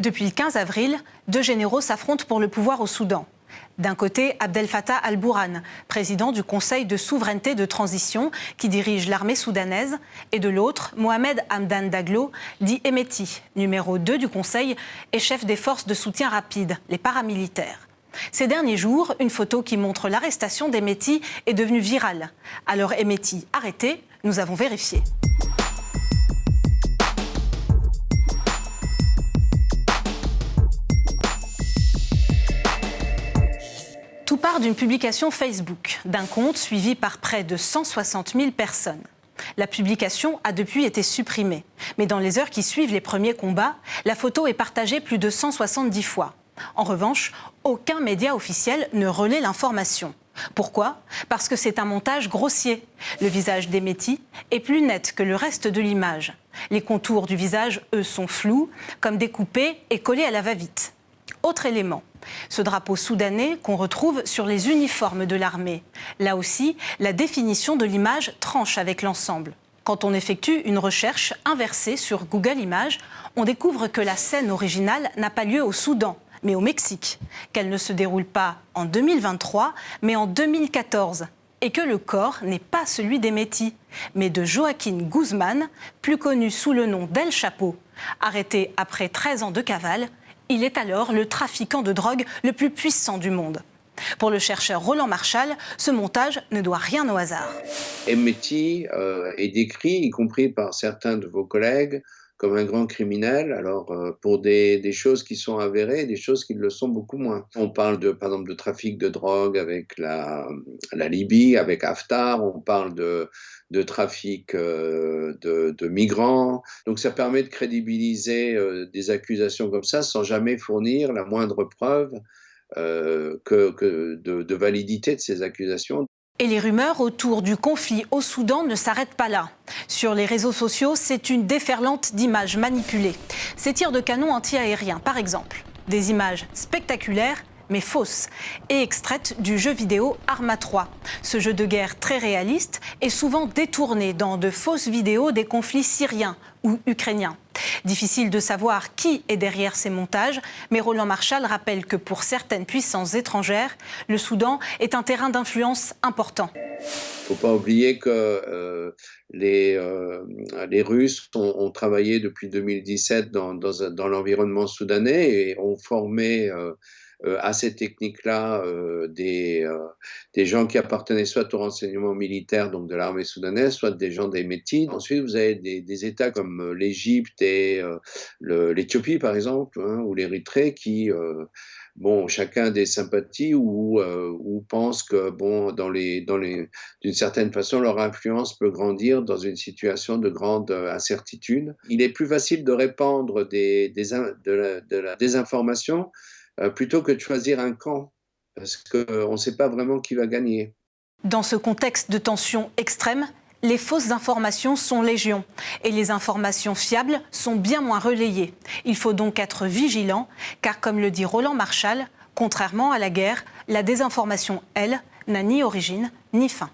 Depuis le 15 avril, deux généraux s'affrontent pour le pouvoir au Soudan. D'un côté, Abdel Fattah al-Burhan, président du Conseil de souveraineté de transition qui dirige l'armée soudanaise, et de l'autre, Mohamed Hamdan Daglo, dit Hemeti, numéro 2 du Conseil et chef des forces de soutien rapide, les paramilitaires. Ces derniers jours, une photo qui montre l'arrestation d'Hemeti est devenue virale. Alors Hemeti arrêté, nous avons vérifié. Tout part d'une publication Facebook, d'un compte suivi par près de 160 000 personnes. La publication a depuis été supprimée. Mais dans les heures qui suivent les premiers combats, la photo est partagée plus de 170 fois. En revanche, aucun média officiel ne relaie l'information. Pourquoi ? Parce que c'est un montage grossier. Le visage d'Hemeti est plus net que le reste de l'image. Les contours du visage, eux, sont flous, comme découpés et collés à la va-vite. Autre élément, ce drapeau soudanais qu'on retrouve sur les uniformes de l'armée. Là aussi, la définition de l'image tranche avec l'ensemble. Quand on effectue une recherche inversée sur Google Images, on découvre que la scène originale n'a pas lieu au Soudan, mais au Mexique, qu'elle ne se déroule pas en 2023, mais en 2014, et que le corps n'est pas celui d'Hemeti, mais de Joaquín Guzmán, plus connu sous le nom d'El Chapo. Arrêté après 13 ans de cavale, il est alors le trafiquant de drogue le plus puissant du monde. Pour le chercheur Roland Marchal, ce montage ne doit rien au hasard. Hemeti est décrit, y compris par certains de vos collègues, comme un grand criminel, alors pour des choses qui sont avérées et des choses qui le sont beaucoup moins. On parle par exemple de trafic de drogue avec la Libye, avec Haftar, on parle de trafic de migrants. Donc ça permet de crédibiliser des accusations comme ça sans jamais fournir la moindre preuve de validité de ces accusations. Et les rumeurs autour du conflit au Soudan ne s'arrêtent pas là. Sur les réseaux sociaux, c'est une déferlante d'images manipulées. Ces tirs de canon anti-aériens, par exemple. Des images spectaculaires, mais fausses, et extraites du jeu vidéo Arma 3. Ce jeu de guerre très réaliste est souvent détourné dans de fausses vidéos des conflits syriens ou ukrainiens. Difficile de savoir qui est derrière ces montages, mais Roland Marchal rappelle que pour certaines puissances étrangères, le Soudan est un terrain d'influence important. Il ne faut pas oublier que les Russes ont travaillé depuis 2017 dans l'environnement soudanais et ont formé à ces techniques-là des gens qui appartenaient soit au renseignement militaire, donc de l'armée soudanaise, soit des gens d'Hemeti. Ensuite, vous avez des États comme l'Égypte et l'Éthiopie, par exemple, hein, ou l'Érythrée, qui chacun des sympathies ou pensent que, d'une certaine façon, leur influence peut grandir dans une situation de grande incertitude. Il est plus facile de répandre de la désinformation plutôt que de choisir un camp, parce qu'on ne sait pas vraiment qui va gagner. Dans ce contexte de tension extrême, les fausses informations sont légion et les informations fiables sont bien moins relayées. Il faut donc être vigilant, car comme le dit Roland Marchal, contrairement à la guerre, la désinformation, elle, n'a ni origine ni fin.